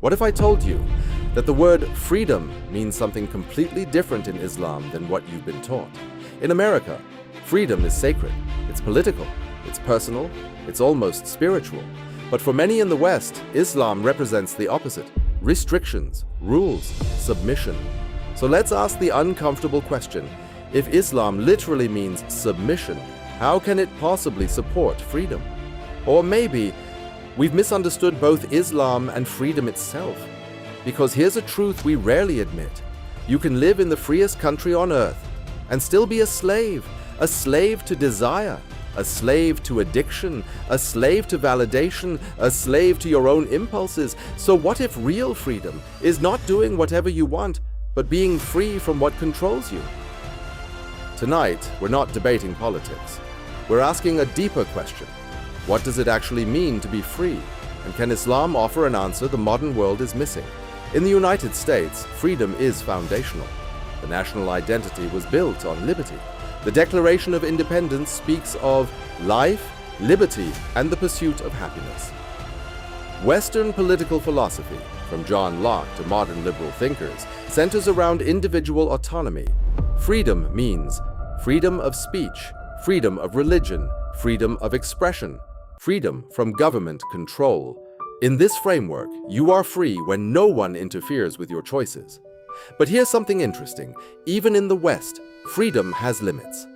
What if I told you that the word freedom means something completely different in Islam than what you've been taught? In America, freedom is sacred, it's political, it's personal, it's almost spiritual. But for many in the West, Islam represents the opposite: restrictions, rules, submission. So let's ask the uncomfortable question: if Islam literally means submission, how can it possibly support freedom? Or maybe we've misunderstood both Islam and freedom itself. Because here's a truth we rarely admit: you can live in the freest country on earth and still be a slave to desire, a slave to addiction, a slave to validation, a slave to your own impulses. So what if real freedom is not doing whatever you want, but being free from what controls you? Tonight, we're not debating politics. We're asking a deeper question. What does it actually mean to be free? And can Islam offer an answer the modern world is missing? In the United States, freedom is foundational. The national identity was built on liberty. The Declaration of Independence speaks of life, liberty, and the pursuit of happiness. Western political philosophy, from John Locke to modern liberal thinkers, centers around individual autonomy. Freedom means freedom of speech, freedom of religion, freedom of expression, freedom from government control. In this framework, you are free when no one interferes with your choices. But here's something interesting. Even in the West, freedom has limits.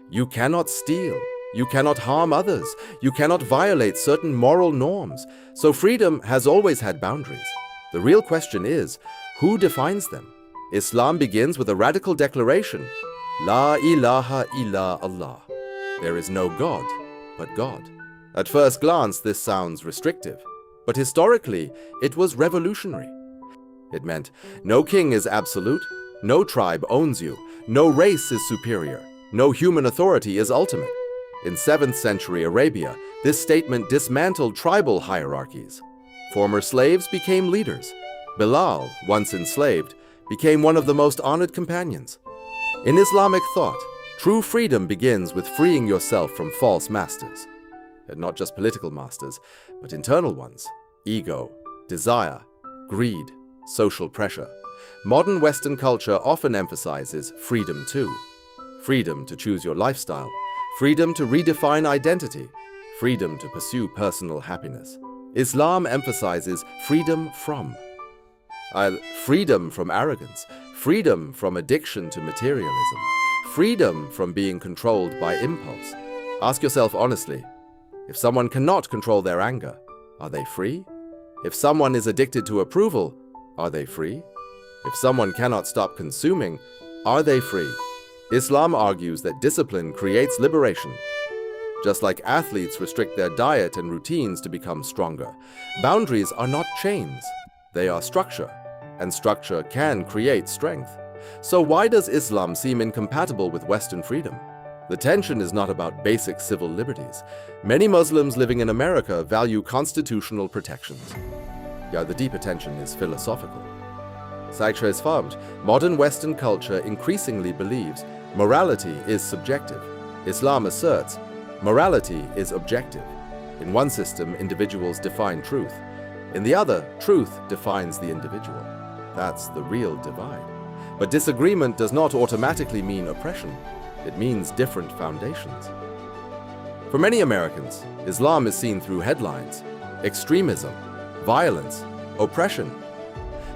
You cannot steal. You cannot harm others. You cannot violate certain moral norms. So freedom has always had boundaries. The real question is, who defines them? Islam begins with a radical declaration: La ilaha illa Allah. There is no God but God. At first glance, this sounds restrictive, but historically, it was revolutionary. It meant no king is absolute, no tribe owns you, no race is superior, no human authority is ultimate. In 7th century Arabia, this statement dismantled tribal hierarchies. Former slaves became leaders. Bilal, once enslaved, became one of the most honored companions. In Islamic thought, true freedom begins with freeing yourself from false masters. And not just political masters, but internal ones: ego, desire, greed, social pressure. Modern Western culture often emphasizes freedom too. Freedom to choose your lifestyle, freedom to redefine identity, freedom to pursue personal happiness. Islam emphasizes freedom from arrogance, freedom from addiction to materialism, freedom from being controlled by impulse. Ask yourself honestly, if someone cannot control their anger, are they free? If someone is addicted to approval, are they free? If someone cannot stop consuming, are they free? Islam argues that discipline creates liberation. Just like athletes restrict their diet and routines to become stronger, boundaries are not chains, they are structure, and structure can create strength. So why does Islam seem incompatible with Western freedom? The tension is not about basic civil liberties. Many Muslims living in America value constitutional protections. Yeah, the deeper tension is philosophical. Farmed, modern Western culture increasingly believes morality is subjective. Islam asserts morality is objective. In one system, individuals define truth. In the other, truth defines the individual. That's the real divide. But disagreement does not automatically mean oppression. It means different foundations. For many Americans, Islam is seen through headlines: extremism, violence, oppression.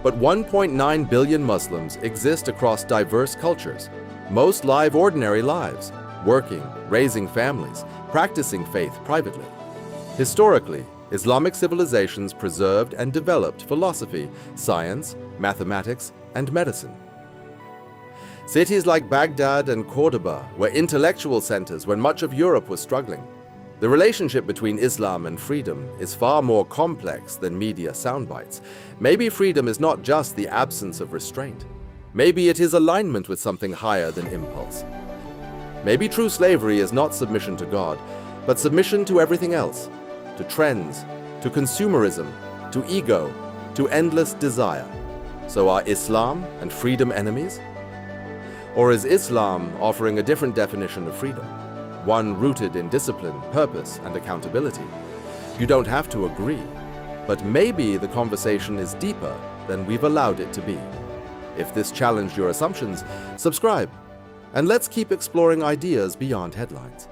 But 1.9 billion Muslims exist across diverse cultures. Most live ordinary lives, working, raising families, practicing faith privately. Historically, Islamic civilizations preserved and developed philosophy, science, mathematics, and medicine. Cities like Baghdad and Cordoba were intellectual centers when much of Europe was struggling. The relationship between Islam and freedom is far more complex than media soundbites. Maybe freedom is not just the absence of restraint. Maybe it is alignment with something higher than impulse. Maybe true slavery is not submission to God, but submission to everything else, to trends, to consumerism, to ego, to endless desire. So are Islam and freedom enemies? Or is Islam offering a different definition of freedom? One rooted in discipline, purpose, and accountability. You don't have to agree. but maybe the conversation is deeper than we've allowed it to be. If this challenged your assumptions, subscribe, and let's keep exploring ideas beyond headlines.